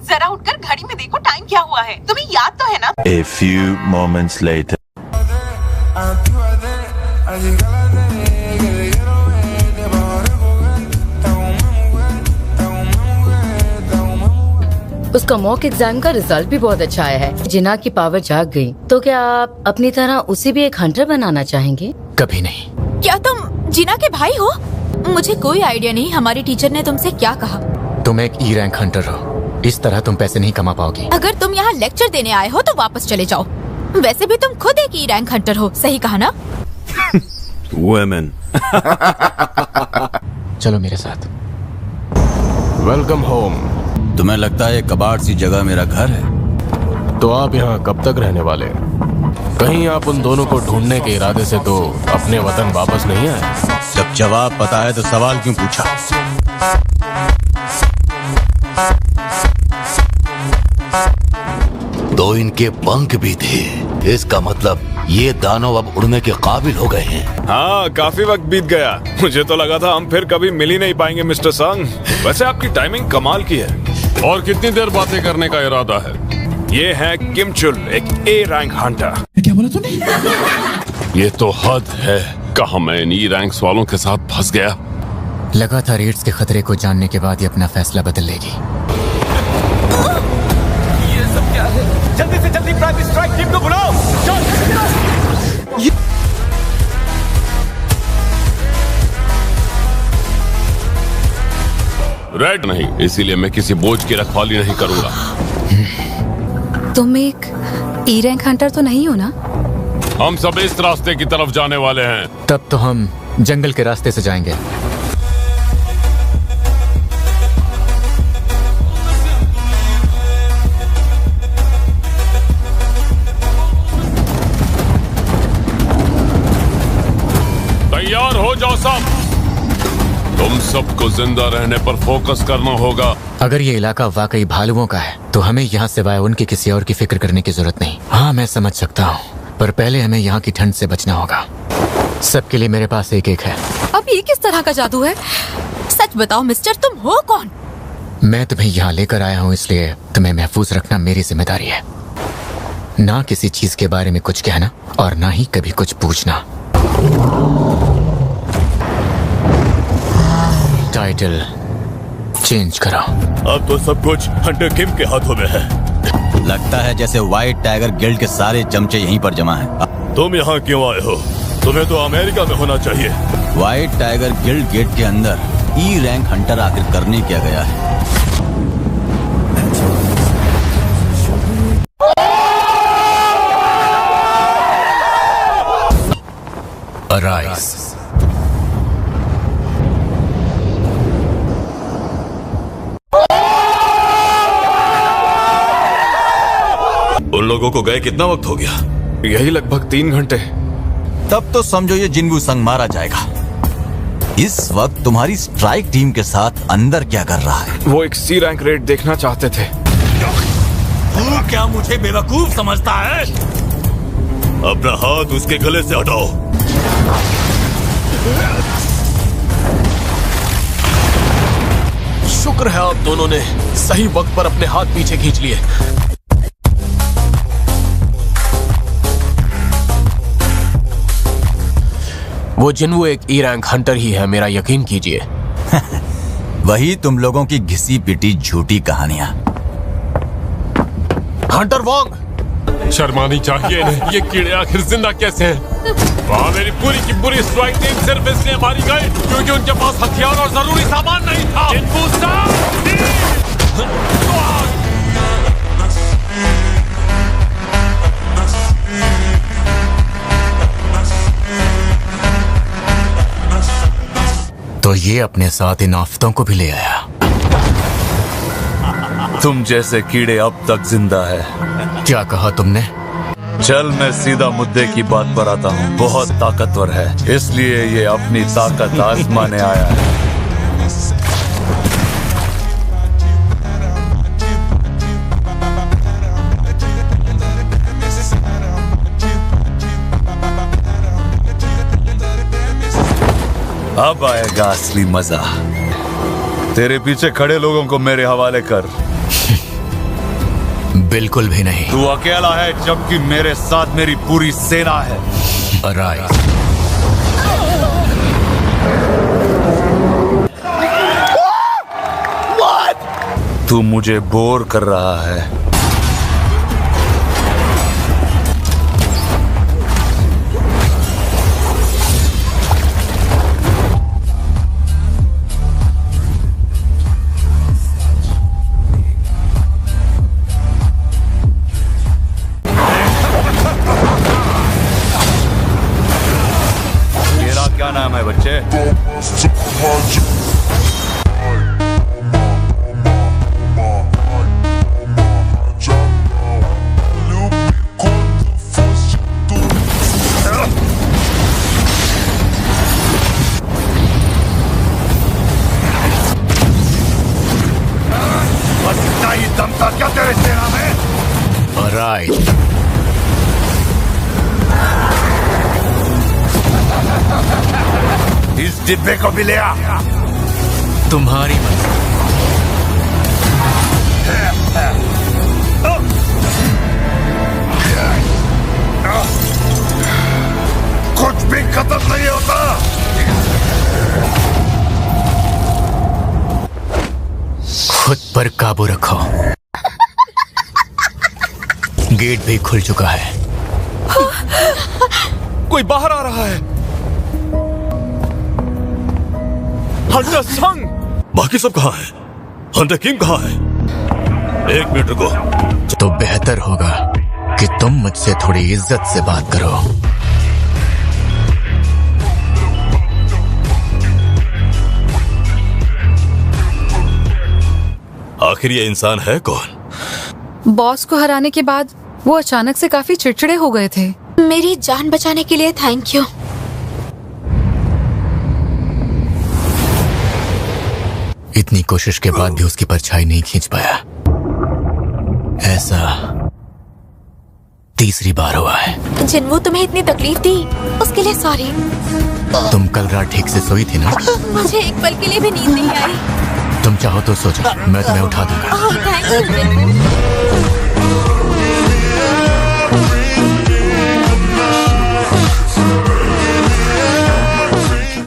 जरा उठकर घड़ी में देखो टाइम क्या हुआ है। तुम्हें याद तो है ना? A few moments later. उसका मॉक एग्जाम का रिजल्ट भी बहुत अच्छा आया है। जिना की पावर जाग गई, तो क्या आप अपनी तरह उसे भी एक हंटर बनाना चाहेंगे? कभी नहीं। क्या तुम जिना के भाई हो? मुझे कोई आइडिया नहीं हमारी टीचर ने तुमसे क्या कहा। तुम एक ई रैंक हंटर हो, इस तरह तुम पैसे नहीं कमा पाओगी। अगर तुम यहाँ लेक्चर देने आए हो तो वापस चले जाओ। वैसे भी तुम खुद एक ई रैंक हंटर हो, सही कहा ना? Women. चलो मेरे साथ। Welcome home. तुम्हें लगता है कबाड़ सी जगह मेरा घर है? तो आप यहाँ कब तक रहने वाले? कहीं आप उन दोनों को ढूंढने के इरादे से तो अपने वतन वापस नहीं आए? जब जवाब पता है तो सवाल क्यों पूछा? तो इनके पंख भी थे, इसका मतलब ये दानव अब उड़ने के काबिल हो गए हैं। हाँ, काफी वक्त बीत गया। मुझे तो लगा था हम फिर कभी मिल ही नहीं पाएंगे मिस्टर संग। वैसे आपकी टाइमिंग कमाल की है। और कितनी देर बातें करने का इरादा है? ये है किम चुल, एक ए रैंक हंटर। क्या बोला तूने? ये तो हद है। कहाँ मैं इन ई रैंक्स वालों के साथ फंस गया। लगातार एड्स के खतरे को जानने के बाद ये अपना फैसला बदल लेगी। ये सब क्या है? जल्दी से जल्दी प्राइवेट स्ट्राइक टीम को बुलाओ। रेड नहीं, इसीलिए मैं किसी बोझ की रखवाली नहीं करूंगा। तुम एक ई रैंक हंटर तो नहीं हो ना? हम सब इस रास्ते की तरफ जाने वाले हैं। तब तो हम जंगल के रास्ते से जाएंगे। तैयार हो जाओ सब। तुम सबको जिंदा रहने पर फोकस करना होगा। अगर ये इलाका वाकई भालुओं का है तो हमें यहाँ सिवाय उनके किसी और की फिक्र करने की जरूरत नहीं। हाँ, मैं समझ सकता हूँ, पर पहले हमें यहाँ की ठंड से बचना होगा। सबके लिए मेरे पास एक एक है। अब ये किस तरह का जादू है? सच बताओ मिस्टर, तुम हो कौन? मैं तुम्हें यहाँ लेकर आया हूँ, इसलिए तुम्हें महफूज रखना मेरी जिम्मेदारी है। ना किसी चीज के बारे में कुछ कहना और ना ही कभी कुछ पूछना। टाइटल चेंज करो। अब तो सब कुछ हंटर किम के हाथों में है। लगता है जैसे व्हाइट टाइगर गिल्ड के सारे चमचे यहीं पर जमा हैं। तुम यहाँ क्यों आए हो? तुम्हें तो अमेरिका में होना चाहिए। व्हाइट टाइगर गिल्ड गेट के अंदर ई रैंक हंटर आखिर करने क्या गया है? Arise. उन लोगों को गए कितना वक्त हो गया? यही लगभग 3 घंटे। तब तो समझो ये जिन्वू संग मारा जाएगा। इस वक्त तुम्हारी स्ट्राइक टीम के साथ अंदर क्या कर रहा है? वो एक सी रैंक रेड देखना चाहते थे। तू क्या मुझे बेवकूफ समझता है? अपना हाथ उसके गले से हटाओ। शुक्र है आप दोनों ने सही वक्त पर अपने हाथ पीछे खींच लिए। वो जिन्वू एक ई रैंक हंटर ही है, मेरा यकीन कीजिए। वही तुम लोगों की घिसी पिटी झूठी कहानियां। हंटर वोंग, शर्मानी चाहिए इन्हें। ये कीड़े आखिर जिंदा कैसे हैं? वहाँ मेरी पूरी की पूरी स्ट्राइक टीम सिर्फ इसलिए मारी गई क्योंकि उनके पास हथियार और जरूरी सामान नहीं था। तो ये अपने साथ इन आफतों को भी ले आया। तुम जैसे कीड़े अब तक जिंदा है। क्या कहा तुमने? चल मैं सीधा मुद्दे की बात पर आता हूँ। बहुत ताकतवर है, इसलिए ये अपनी ताकत आजमाने आया है। अब आएगा असली मजा। तेरे पीछे खड़े लोगों को मेरे हवाले कर। बिल्कुल भी नहीं। तू अकेला है जबकि मेरे साथ मेरी पूरी सेना है। राइट। तू मुझे बोर कर रहा है। तेरा क्या नाम है बच्चे? बस इतना ही दम था क्या तेरे सेना में? राइट। इस डिब्बे को भी ले आ। तुम्हारी मर्जी। कुछ भी खत्म नहीं होता। खुद पर काबू रखो। गेट भी खुल चुका है। कोई बाहर आ रहा है। हंटर संग। बाकी सब कहाँ है? हंटर किंग कहाँ है? एक मिनट रुको। तो बेहतर होगा कि तुम मुझसे थोड़ी इज्जत से बात करो। आखिर ये इंसान है कौन? बॉस को हराने के बाद वो अचानक से काफी चिड़चिड़े हो गए थे। मेरी जान बचाने के लिए थैंक यू। इतनी कोशिश के बाद भी उसकी परछाई नहीं खींच पाया। ऐसा तीसरी बार हुआ है। जिन्हों तुम्हें इतनी तकलीफ दी उसके लिए सॉरी। तुम कल रात ठीक से सोई थी ना? मुझे एक पल के लिए भी नींद नहीं आई। तुम चाहो तो सो जाओ, मैं तुम्हें उठा दूंगा। Thank you.